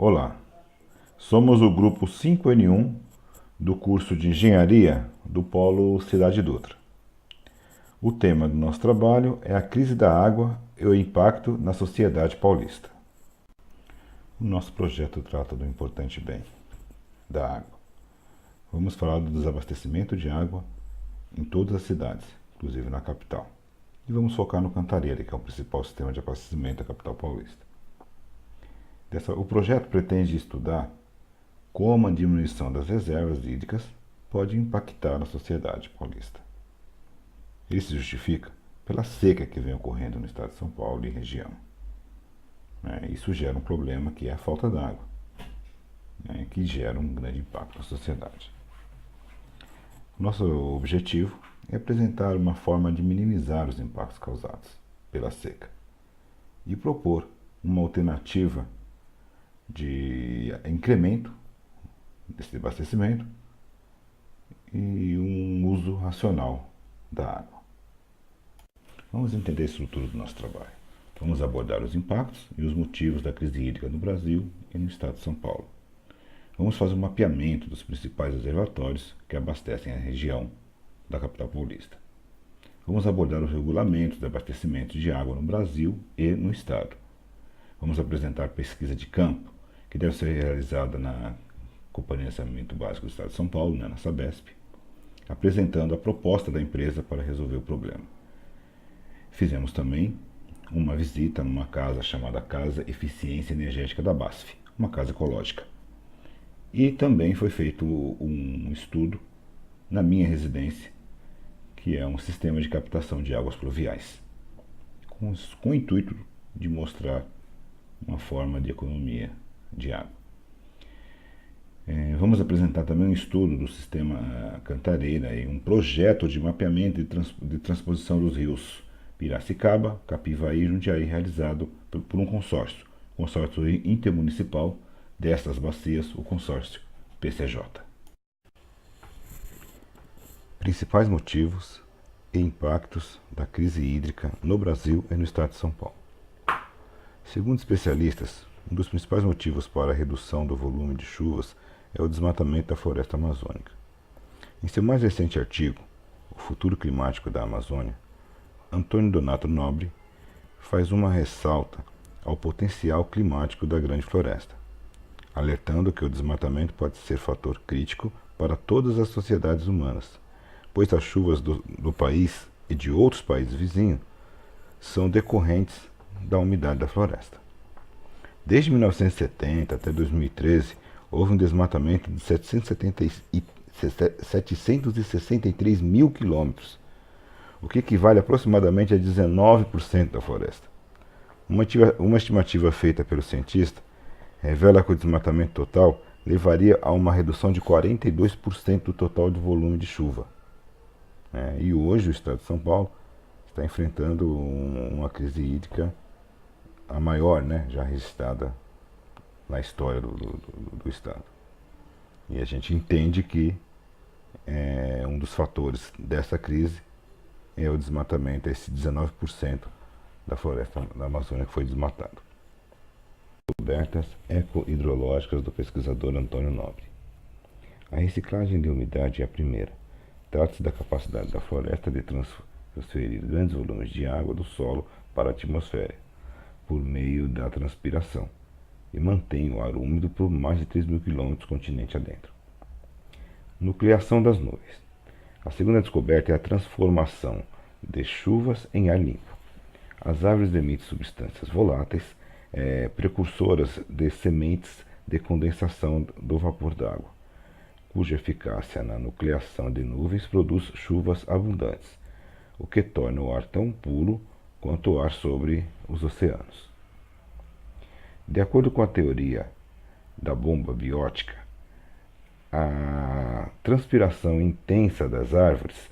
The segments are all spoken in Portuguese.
Olá, somos o grupo 5N1 do curso de Engenharia do Polo Cidade Dutra. O tema do nosso trabalho é a crise da água e o impacto na sociedade paulista. O nosso projeto trata do importante bem, da água. Vamos falar do desabastecimento de água em todas as cidades, inclusive na capital. E vamos focar no Cantareira, que é o principal sistema de abastecimento da capital paulista. O projeto pretende estudar como a diminuição das reservas hídricas pode impactar na sociedade paulista. Ele se justifica pela seca que vem ocorrendo no estado de São Paulo e região. Isso gera um problema que é a falta d'água, que gera um grande impacto na sociedade. Nosso objetivo é apresentar uma forma de minimizar os impactos causados pela seca e propor uma alternativa de incremento desse abastecimento e um uso racional da água. Vamos entender a estrutura do nosso trabalho. Vamos abordar os impactos e os motivos da crise hídrica no Brasil e no estado de São Paulo. Vamos fazer um mapeamento dos principais reservatórios que abastecem a região da capital paulista. Vamos abordar os regulamentos de abastecimento de água no Brasil e no estado. Vamos apresentar pesquisa de campo, que deve ser realizada na Companhia de Saneamento Básico do Estado de São Paulo, na Sabesp, apresentando a proposta da empresa para resolver o problema. Fizemos também uma visita numa casa chamada Casa Eficiência Energética da BASF, uma casa ecológica. E também foi feito um estudo na minha residência, que é um sistema de captação de águas pluviais, com o intuito de mostrar uma forma de economia de água. Vamos apresentar também um estudo do sistema Cantareira e um projeto de mapeamento de transposição dos rios Piracicaba, Capivaí e Jundiaí, realizado por um consórcio intermunicipal destas bacias, o consórcio PCJ. Principais motivos e impactos da crise hídrica no Brasil e no estado de São Paulo. Segundo especialistas, um dos principais motivos para a redução do volume de chuvas é o desmatamento da floresta amazônica. Em seu mais recente artigo, O Futuro Climático da Amazônia, Antônio Donato Nobre faz uma ressalta ao potencial climático da grande floresta, alertando que o desmatamento pode ser fator crítico para todas as sociedades humanas, pois as chuvas do país e de outros países vizinhos são decorrentes da umidade da floresta. Desde 1970 até 2013, houve um desmatamento de 763 mil quilômetros, o que equivale aproximadamente a 19% da floresta. Uma estimativa feita pelo cientista revela que o desmatamento total levaria a uma redução de 42% do total de volume de chuva. E hoje o estado de São Paulo está enfrentando uma crise hídrica, a maior, já registrada na história do estado. E a gente entende que um dos fatores dessa crise é o desmatamento, esse 19% da floresta da Amazônia que foi desmatado. Descobertas eco-hidrológicas do pesquisador Antônio Nobre. A reciclagem de umidade é a primeira. Trata-se da capacidade da floresta de transferir grandes volumes de água do solo para a atmosfera, por meio da transpiração, e mantém o ar úmido por mais de 3 mil quilômetros continente adentro. Nucleação das nuvens. A segunda descoberta é a transformação de chuvas em ar limpo. As árvores emitem substâncias voláteis, precursoras de sementes de condensação do vapor d'água, cuja eficácia na nucleação de nuvens produz chuvas abundantes, o que torna o ar tão puro quanto o ar sobre os oceanos. De acordo com a teoria da bomba biótica, a transpiração intensa das árvores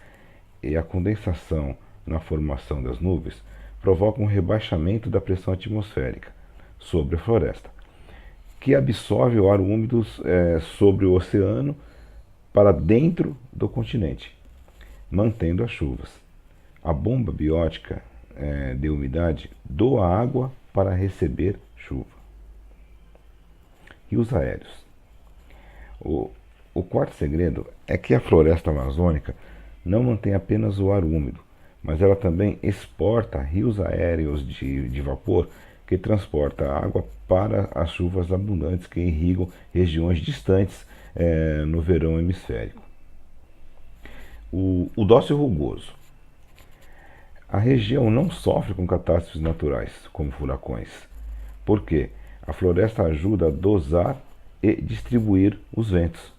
e a condensação na formação das nuvens provocam um rebaixamento da pressão atmosférica sobre a floresta, que absorve o ar úmido sobre o oceano para dentro do continente, mantendo as chuvas. A bomba biótica de umidade doa água para receber chuva. rios aéreos. O, o quarto segredo é que a floresta amazônica não mantém apenas o ar úmido, mas ela também exporta rios aéreos de vapor que transporta água para as chuvas abundantes que irrigam regiões distantes no verão hemisférico. O dócil rugoso. A região não sofre com catástrofes naturais, como furacões. Por quê? A floresta ajuda a dosar e distribuir os ventos.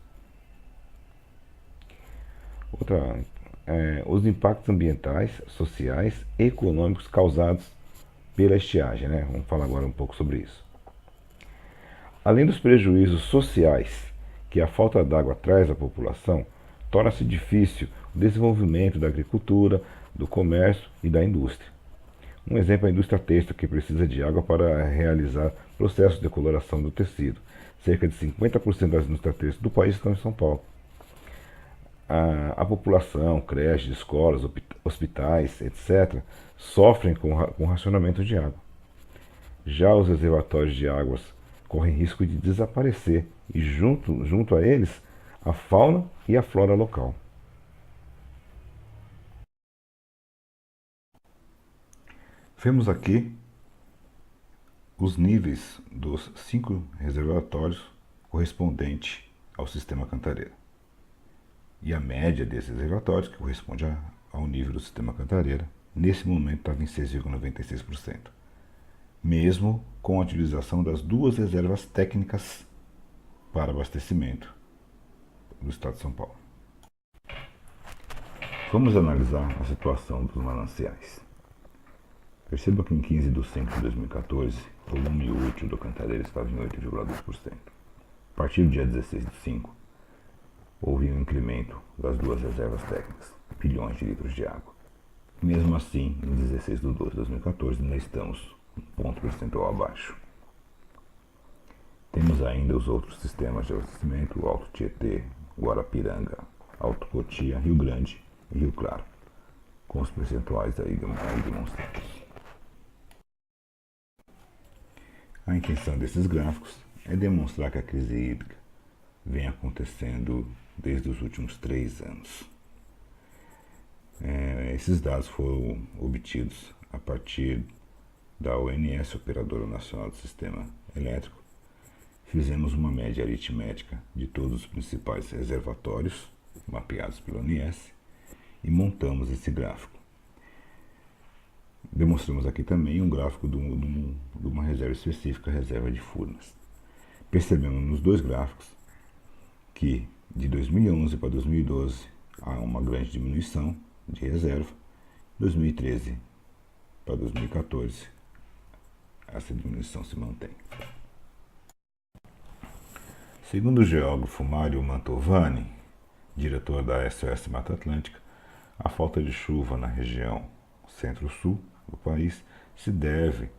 Os impactos ambientais, sociais e econômicos causados pela estiagem, né? Vamos falar agora um pouco sobre isso. Além dos prejuízos sociais que a falta d'água traz à população, torna-se difícil o desenvolvimento da agricultura, do comércio e da indústria. Um exemplo é a indústria têxtil, que precisa de água para realizar processos de coloração do tecido. Cerca de 50% das indústrias têxteis do país estão em São Paulo. A população, creches, escolas, hospitais, etc., sofrem com racionamento de água. Já os reservatórios de águas correm risco de desaparecer e, junto a eles, a fauna e a flora local. Vemos aqui os níveis dos 5 reservatórios correspondentes ao sistema Cantareira. E a média desses reservatórios, que corresponde ao nível do sistema Cantareira, nesse momento estava em 6,96%. Mesmo com a utilização das 2 reservas técnicas para abastecimento do estado de São Paulo. Vamos analisar a situação dos mananciais. Perceba que em 15 de 5 de 2014, o volume útil do Cantareira estava em 8,2%. A partir do dia 16 de 5, houve um incremento das 2 reservas técnicas, bilhões de litros de água. Mesmo assim, em 16 de 12 de 2014, ainda estamos um ponto percentual abaixo. Temos ainda os outros sistemas de abastecimento, o Alto Tietê, Guarapiranga, Alto Cotia, Rio Grande e Rio Claro, com os percentuais aí demonstrados. A intenção desses gráficos é demonstrar que a crise hídrica vem acontecendo desde os últimos 3 anos. Esses dados foram obtidos a partir da ONS, Operadora Nacional do Sistema Elétrico. Fizemos uma média aritmética de todos os principais reservatórios mapeados pela ONS e montamos esse gráfico. Demonstramos aqui também um gráfico de uma reserva específica, a reserva de Furnas. Percebemos nos 2 gráficos que de 2011 para 2012 há uma grande diminuição de reserva. 2013 para 2014 essa diminuição se mantém. Segundo o geógrafo Mário Mantovani, diretor da SOS Mata Atlântica, a falta de chuva na região centro-sul do país se deve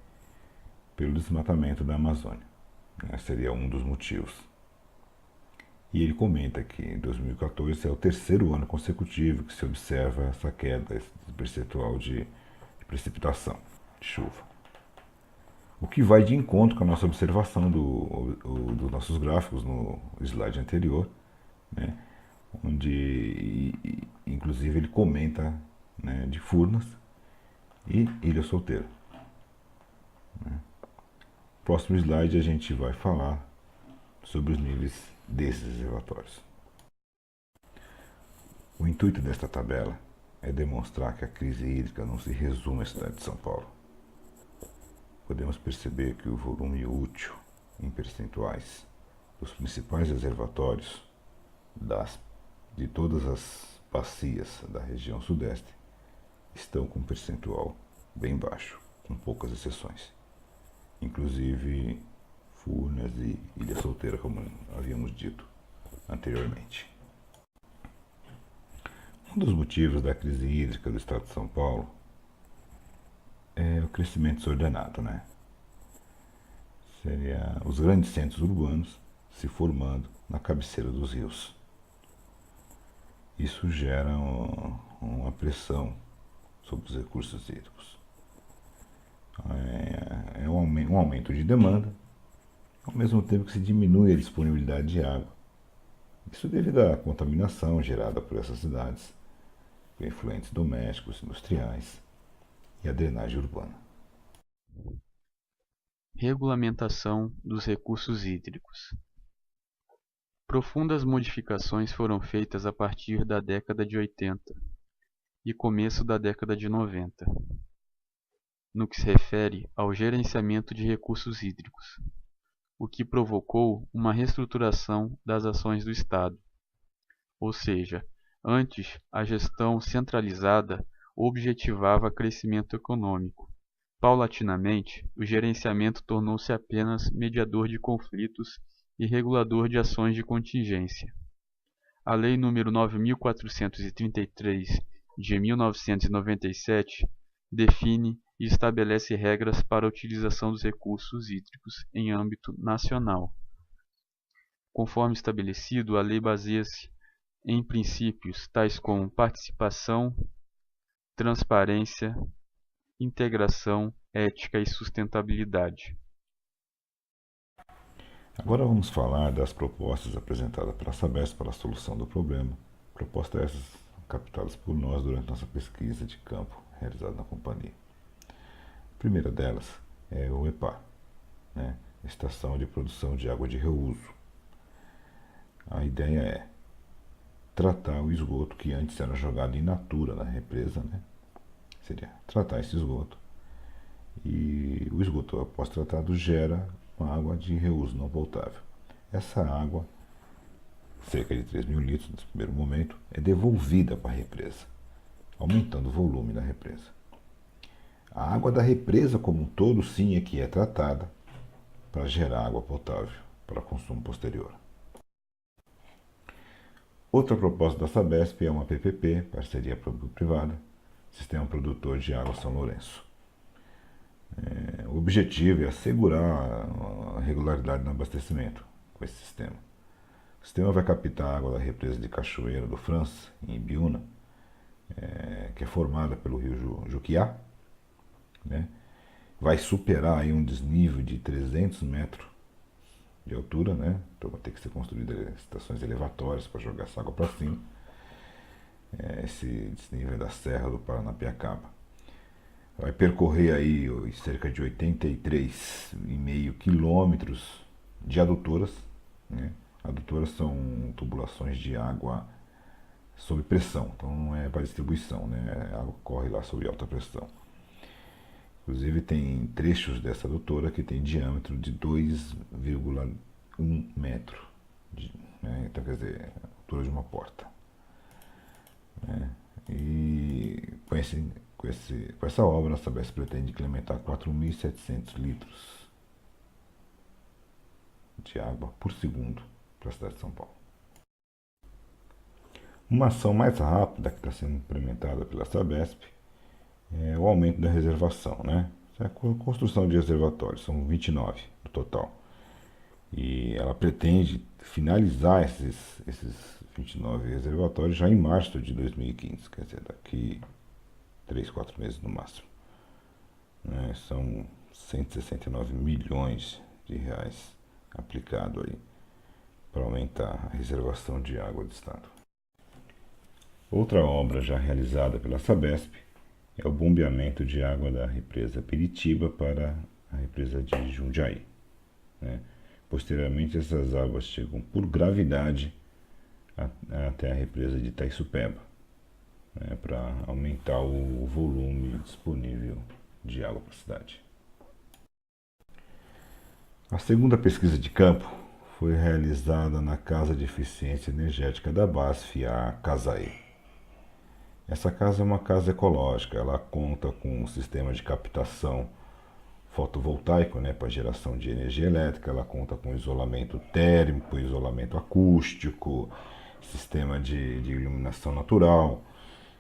pelo desmatamento da Amazônia. Seria um dos motivos. E ele comenta que em 2014 é o 3º ano consecutivo que se observa essa queda, esse percentual de precipitação, de chuva. O que vai de encontro com a nossa observação dos nossos gráficos no slide anterior, né, onde inclusive ele comenta, né, de Furnas e Ilha Solteira. Próximo slide a gente vai falar sobre os níveis desses reservatórios. O intuito desta tabela é demonstrar que a crise hídrica não se resume à cidade de São Paulo. Podemos perceber que o volume útil em percentuais dos principais reservatórios de todas as bacias da região sudeste estão com um percentual bem baixo, com poucas exceções. Inclusive Furnas e Ilha Solteira, como havíamos dito anteriormente. Um dos motivos da crise hídrica do estado de São Paulo é o crescimento desordenado, né? Seria os grandes centros urbanos se formando na cabeceira dos rios. Isso gera uma pressão sobre os recursos hídricos. Um aumento de demanda, ao mesmo tempo que se diminui a disponibilidade de água. Isso devido à contaminação gerada por essas cidades, por efluentes domésticos, industriais e a drenagem urbana. Regulamentação dos recursos hídricos. Profundas modificações foram feitas a partir da década de 80 e começo da década de 90, no que se refere ao gerenciamento de recursos hídricos, o que provocou uma reestruturação das ações do Estado. Ou seja, antes a gestão centralizada objetivava crescimento econômico. Paulatinamente, o gerenciamento tornou-se apenas mediador de conflitos e regulador de ações de contingência. A Lei nº 9.433, de 1997, define e estabelece regras para a utilização dos recursos hídricos em âmbito nacional. Conforme estabelecido, a lei baseia-se em princípios tais como participação, transparência, integração, ética e sustentabilidade. Agora vamos falar das propostas apresentadas pela Sabesp para a solução do problema. Propostas essas captadas por nós durante nossa pesquisa de campo realizada na companhia. A primeira delas é o EPA, Estação de Produção de Água de Reuso. A ideia é tratar o esgoto que antes era jogado in natura na represa, seria tratar esse esgoto. E o esgoto, após tratado, gera uma água de reuso não voltável. Essa água, cerca de 3 mil litros nesse primeiro momento, é devolvida para a represa, aumentando o volume da represa. A água da represa como um todo, sim, é que é tratada para gerar água potável para consumo posterior. Outra proposta da Sabesp é uma PPP, Parceria Público-Privada, Sistema Produtor de Água São Lourenço. O objetivo é assegurar a regularidade no abastecimento com esse sistema. O sistema vai captar a água da represa de Cachoeira do França, em Ibiúna, que é formada pelo rio Juquiá, vai superar aí um desnível de 300 metros de altura, então vai ter que ser construídas estações elevatórias para jogar essa água para cima. Esse desnível da Serra do Paranapiacaba. Vai percorrer aí cerca de 83,5 quilômetros de adutoras. Adutoras são tubulações de água sob pressão, então não é para distribuição, a água corre lá sob alta pressão. Inclusive tem trechos dessa adutora que tem diâmetro de 2,1 metro, então quer dizer, a altura de uma porta. E com essa obra, a Sabesp pretende incrementar 4.700 litros de água por segundo para a cidade de São Paulo. Uma ação mais rápida que está sendo implementada pela Sabesp é o aumento da reservação, A construção de reservatórios, são 29 no total. E ela pretende finalizar esses 29 reservatórios já em março de 2015, quer dizer, daqui 3, 4 meses no máximo. São 169 milhões de reais aplicado aí para aumentar a reservação de água do estado. Outra obra já realizada pela Sabesp é o bombeamento de água da represa Piritiba para a represa de Jundiaí. Posteriormente, essas águas chegam por gravidade até a represa de Itaissupeba, para aumentar o volume disponível de água para a cidade. A segunda pesquisa de campo foi realizada na Casa de Eficiência Energética da BASF, a CASAE. Essa casa é uma casa ecológica, ela conta com um sistema de captação fotovoltaico, para geração de energia elétrica, ela conta com isolamento térmico, isolamento acústico, sistema de iluminação natural.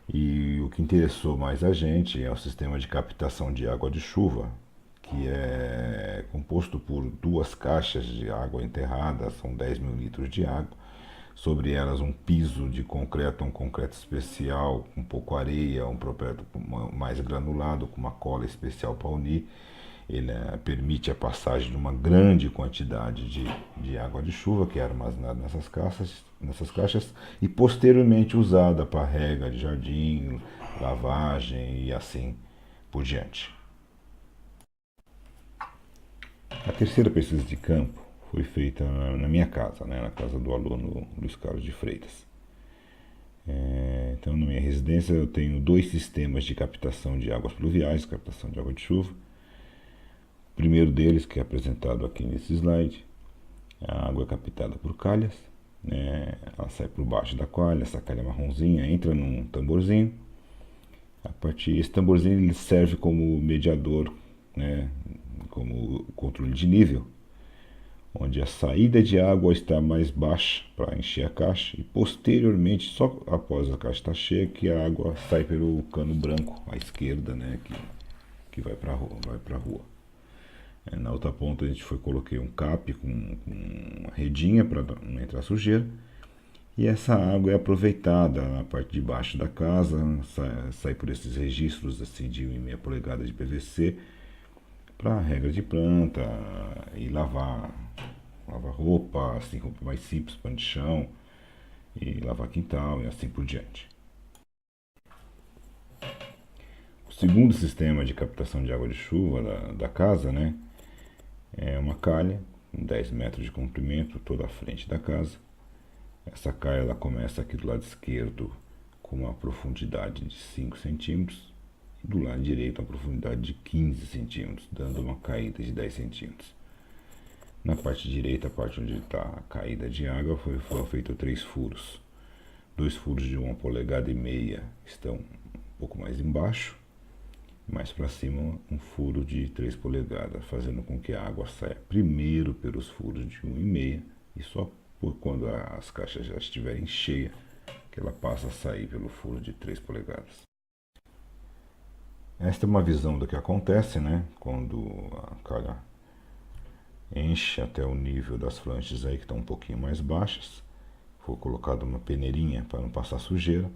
E o que interessou mais a gente é o sistema de captação de água de chuva, que é composto por 2 caixas de água enterrada, são 10 mil litros de água, sobre elas um piso de concreto, um concreto especial, com pouco areia, um concreto mais granulado, com uma cola especial para unir, Ele permite a passagem de uma grande quantidade de água de chuva que é armazenada nessas caixas e posteriormente usada para rega de jardim, lavagem e assim por diante. A terceira pesquisa de campo foi feita na minha casa, né, na casa do aluno Luiz Carlos de Freitas. Então, na minha residência, eu tenho 2 sistemas de captação de águas pluviais, captação de água de chuva. O primeiro deles, que é apresentado aqui nesse slide, a água é captada por calhas, né? Ela sai por baixo da calha, essa calha marronzinha entra num tamborzinho. Esse tamborzinho ele serve como mediador, né? Como controle de nível, onde a saída de água está mais baixa para encher a caixa e posteriormente, só após a caixa estar cheia, que a água sai pelo cano branco à esquerda, né, que vai para a rua. Na outra ponta a gente coloquei um cap com uma redinha para não entrar sujeira, e essa água é aproveitada na parte de baixo da casa, sai por esses registros assim, de 1,5 polegada de PVC, para regra de planta e lavar roupa, assim, roupa mais simples, pano de chão, e lavar quintal e assim por diante. O segundo sistema de captação de água de chuva da casa, né, é uma calha com 10 metros de comprimento, toda a frente da casa. Essa calha ela começa aqui do lado esquerdo com uma profundidade de 5 centímetros e do lado direito uma profundidade de 15 centímetros, dando uma caída de 10 centímetros. Na parte direita, a parte onde está a caída de água, foram feitos 3 furos. 2 furos de 1,5 polegada estão um pouco mais embaixo, mais para cima um furo de 3 polegadas, fazendo com que a água saia primeiro pelos furos de 1,5 e só por quando as caixas já estiverem cheias que ela passa a sair pelo furo de 3 polegadas. Esta é uma visão do que acontece, né, quando a calha enche até o nível das flanges aí que estão um pouquinho mais baixas. Foi colocada uma peneirinha para não passar sujeira.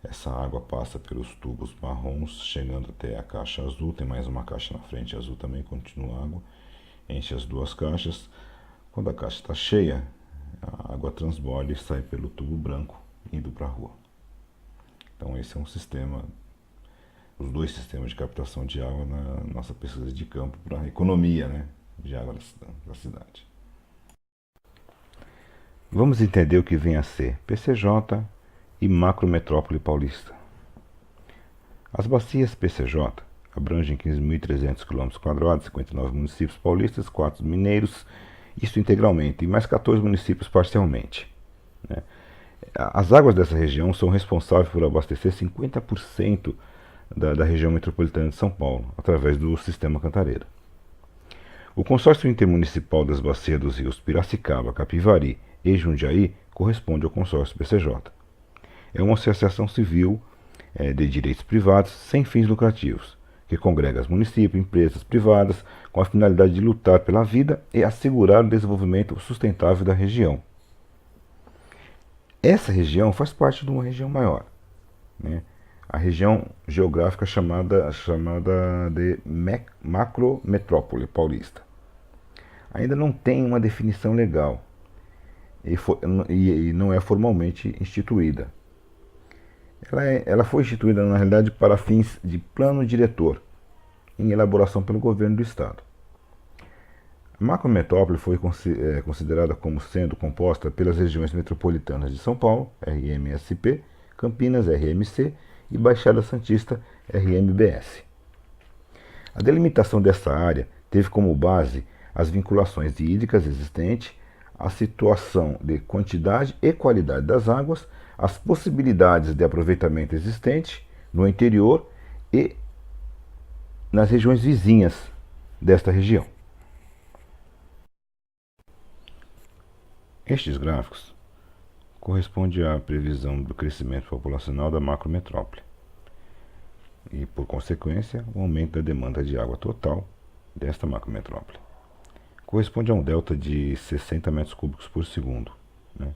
Essa água passa pelos tubos marrons, chegando até a caixa azul. Tem mais uma caixa na frente azul também, continua água. Enche as 2 caixas. Quando a caixa está cheia, a água transborda e sai pelo tubo branco, indo para a rua. Então esse é um sistema, os 2 sistemas de captação de água na nossa pesquisa de campo para economia, né, de água da cidade. Vamos entender o que vem a ser PCJ e macrometrópole paulista. As bacias PCJ abrangem 15.300 km², 59 municípios paulistas, 4 mineiros, isso integralmente, e mais 14 municípios parcialmente, né? As águas dessa região são responsáveis por abastecer 50% da região metropolitana de São Paulo, através do sistema Cantareira. O consórcio intermunicipal das bacias dos rios Piracicaba, Capivari e Jundiaí corresponde ao consórcio PCJ. É uma associação civil de direitos privados sem fins lucrativos, que congrega os municípios, empresas privadas, com a finalidade de lutar pela vida e assegurar o desenvolvimento sustentável da região. Essa região faz parte de uma região maior, né? A região geográfica chamada de macrometrópole paulista. Ainda não tem uma definição legal e não é formalmente instituída. Ela foi instituída, na realidade, para fins de plano diretor, em elaboração pelo governo do estado. A macrometrópole foi considerada como sendo composta pelas regiões metropolitanas de São Paulo, RMSP, Campinas, RMC, e Baixada Santista, RMBS. A delimitação dessa área teve como base as vinculações hídricas existentes, a situação de quantidade e qualidade das águas, as possibilidades de aproveitamento existentes no interior e nas regiões vizinhas desta região. Estes gráficos correspondem à previsão do crescimento populacional da macrometrópole e, por consequência, o aumento da demanda de água total desta macrometrópole. Corresponde a um delta de 60 metros cúbicos por segundo, né?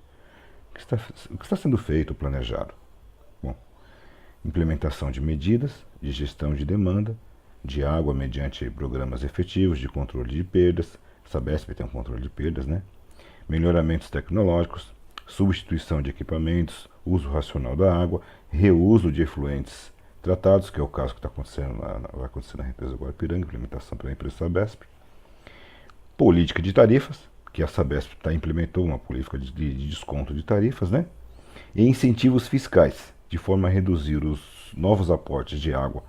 O que está sendo feito, planejado? Bom, implementação de medidas de gestão de demanda de água mediante programas efetivos de controle de perdas. A Sabesp tem um controle de perdas, né? Melhoramentos tecnológicos, substituição de equipamentos, uso racional da água, reuso de efluentes tratados, que é o caso que está acontecendo vai acontecer na represa Guarapiranga, implementação pela empresa Sabesp. Política de tarifas, que a Sabesp implementou uma política de desconto de tarifas, né? E incentivos fiscais, de forma a reduzir os novos aportes de água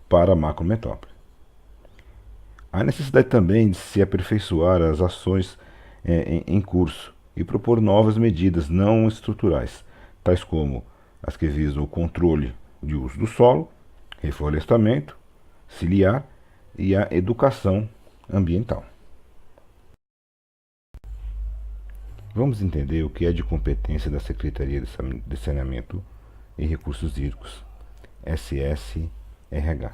para a macrometrópole. Há necessidade também de se aperfeiçoar as ações em curso e propor novas medidas não estruturais, tais como as que visam o controle de uso do solo, reflorestamento, ciliar e a educação ambiental. Vamos entender o que é de competência da Secretaria de Saneamento e Recursos Hídricos, SSRH.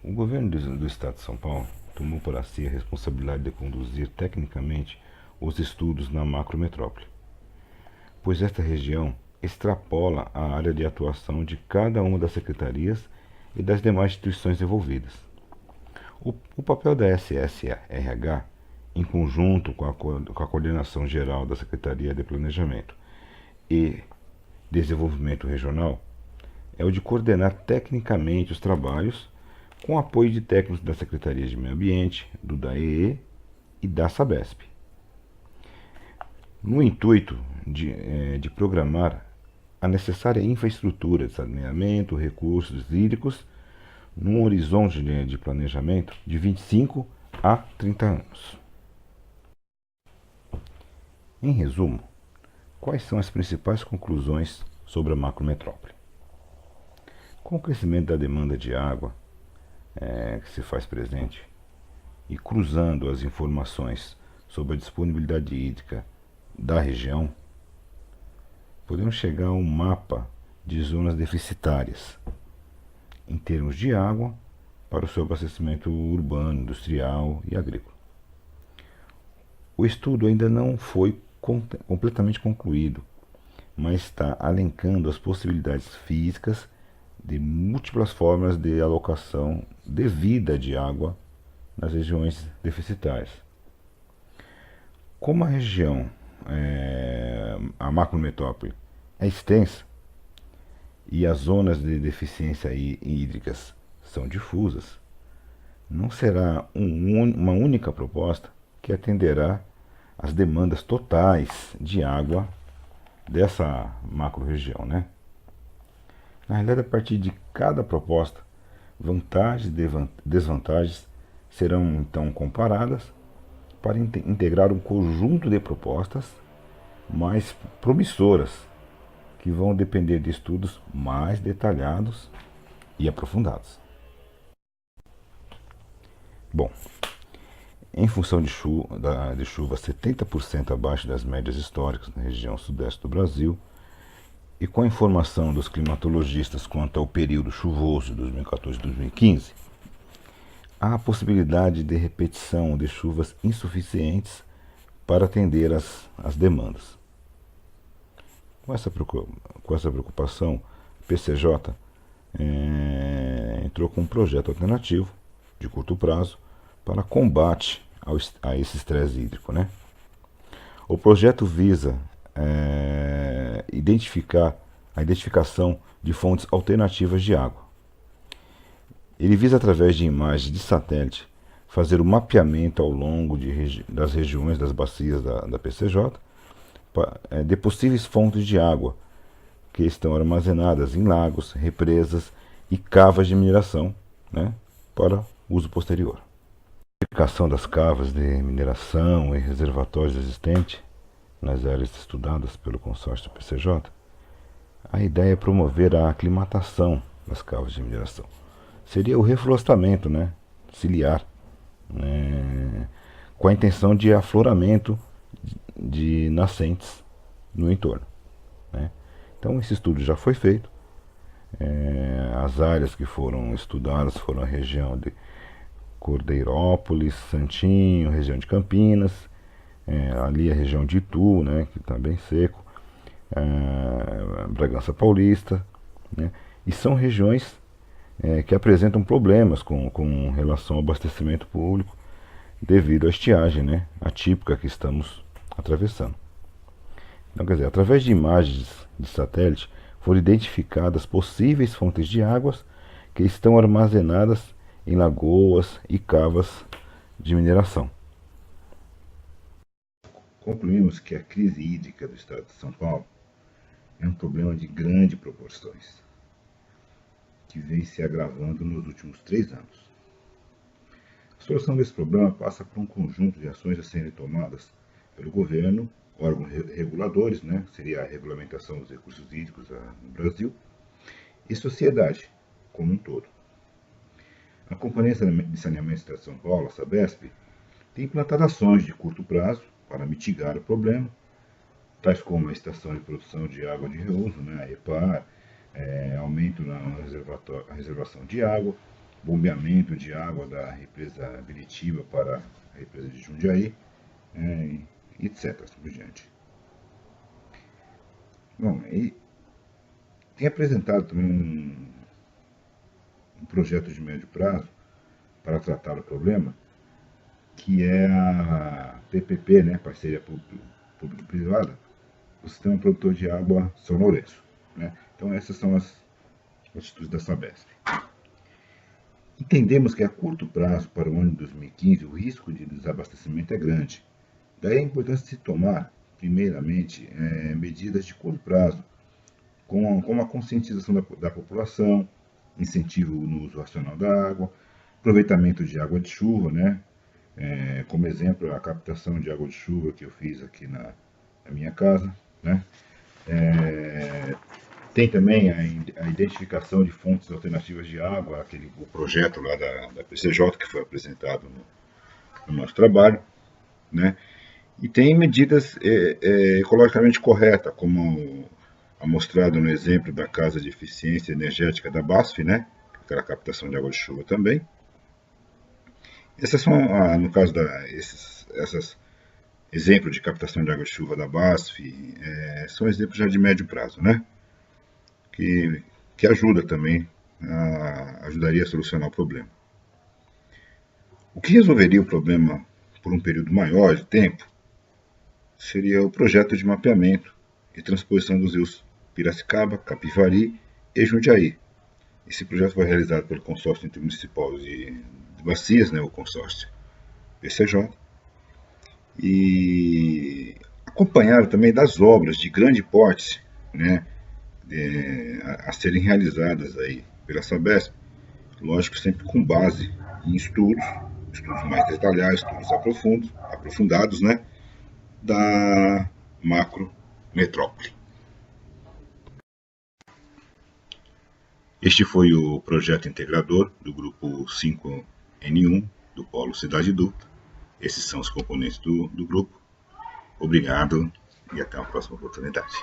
O governo do Estado de São Paulo tomou para si a responsabilidade de conduzir tecnicamente os estudos na macrometrópole, pois esta região extrapola a área de atuação de cada uma das secretarias e das demais instituições envolvidas. O papel da SSRH, em conjunto com a coordenação geral da Secretaria de Planejamento e Desenvolvimento Regional, é o de coordenar tecnicamente os trabalhos com apoio de técnicos da Secretaria de Meio Ambiente, do DAEE e da Sabesp, no intuito de programar a necessária infraestrutura de saneamento, recursos hídricos, num horizonte de planejamento de 25 a 30 anos. Em resumo, quais são as principais conclusões sobre a macrometrópole? Com o crescimento da demanda de água que se faz presente e cruzando as informações sobre a disponibilidade hídrica da região, podemos chegar a um mapa de zonas deficitárias em termos de água para o seu abastecimento urbano, industrial e agrícola. O estudo ainda não foi completamente concluído, mas está alencando as possibilidades físicas de múltiplas formas de alocação devida de água nas regiões deficitárias. Como a região, a macrometrópole, é extensa e as zonas de deficiência hídricas são difusas, não será uma única proposta que atenderá às demandas totais de água dessa macro-região, né? Na realidade, a partir de cada proposta, vantagens e desvantagens serão então comparadas para integrar um conjunto de propostas mais promissoras, que vão depender de estudos mais detalhados e aprofundados. Bom, em função de chuva 70% abaixo das médias históricas na região sudeste do Brasil, e com a informação dos climatologistas quanto ao período chuvoso de 2014 e 2015, há a possibilidade de repetição de chuvas insuficientes para atender às demandas. Com essa preocupação, o PCJ entrou com um projeto alternativo de curto prazo para combate a esse estresse hídrico, né? O projeto visa a identificação de fontes alternativas de água. Ele visa, através de imagens de satélite, fazer o mapeamento ao longo das regiões das bacias da PCJ de possíveis fontes de água que estão armazenadas em lagos, represas e cavas de mineração, né, para uso posterior. A identificação das cavas de mineração e reservatórios existentes nas áreas estudadas pelo consórcio do PCJ, a ideia é promover a aclimatação das cavas de mineração. Seria o reflorestamento, né, ciliar, né, com a intenção de afloramento de nascentes no entorno, né. Então esse estudo já foi feito. As áreas que foram estudadas foram a região de Cordeirópolis, Santinho, região de Campinas, ali a região de Itu, né, que está bem seco, Bragança Paulista, né, e são regiões que apresentam problemas com relação ao abastecimento público devido à estiagem, né, atípica que estamos atravessando. Então, quer dizer, através de imagens de satélite foram identificadas possíveis fontes de águas que estão armazenadas em lagoas e cavas de mineração. Concluímos que a crise hídrica do estado de São Paulo é um problema de grandes proporções, que vem se agravando nos últimos 3 anos. A solução desse problema passa por um conjunto de ações a serem tomadas pelo governo, órgãos reguladores, né, seria a regulamentação dos recursos hídricos no Brasil, e sociedade como um todo. A Companhia de Saneamento do Estado de São Paulo, a Sabesp, tem implantado ações de curto prazo para mitigar o problema, tais como a Estação de Produção de Água de Reuso, né, a EPAR, aumento na reservação de água, bombeamento de água da represa Biritiba para a represa de Jundiaí, etc. Assim por diante. Bom, e tem apresentado também um projeto de médio prazo para tratar o problema, que é a PPP, né, Parceria Público-Privada, o Sistema Produtor de Água São Lourenço. Né? Então essas são as atitudes da Sabesp. Entendemos que a curto prazo, para o ano de 2015, o risco de desabastecimento é grande. Daí a importância de se tomar, primeiramente, medidas de curto prazo, como a conscientização da população, incentivo no uso racional da água, aproveitamento de água de chuva, né? Como exemplo, a captação de água de chuva que eu fiz aqui na minha casa, né? Tem também a identificação de fontes alternativas de água, o projeto lá da PCJ que foi apresentado no nosso trabalho, né? E tem medidas ecologicamente corretas, como mostrado no exemplo da Casa de Eficiência Energética da BASF, né? Aquela captação de água de chuva também. Essas são, no caso esses exemplos de captação de água de chuva da BASF, são exemplos já de médio prazo, né? Que ajuda também, ajudaria a solucionar o problema. O que resolveria o problema por um período maior de tempo seria o projeto de mapeamento e transposição dos rios Piracicaba, Capivari e Jundiaí. Esse projeto foi realizado pelo Consórcio Intermunicipal de Bacias, né, o consórcio PCJ, e acompanhado também das obras de grande porte, né, a serem realizadas aí pela Sabesp, lógico, sempre com base em estudos mais detalhados, estudos aprofundados, né, da macro metrópole. Este foi o projeto integrador do grupo 5N1 do Polo Cidade Dutra. Esses são os componentes do grupo. Obrigado e até a próxima oportunidade.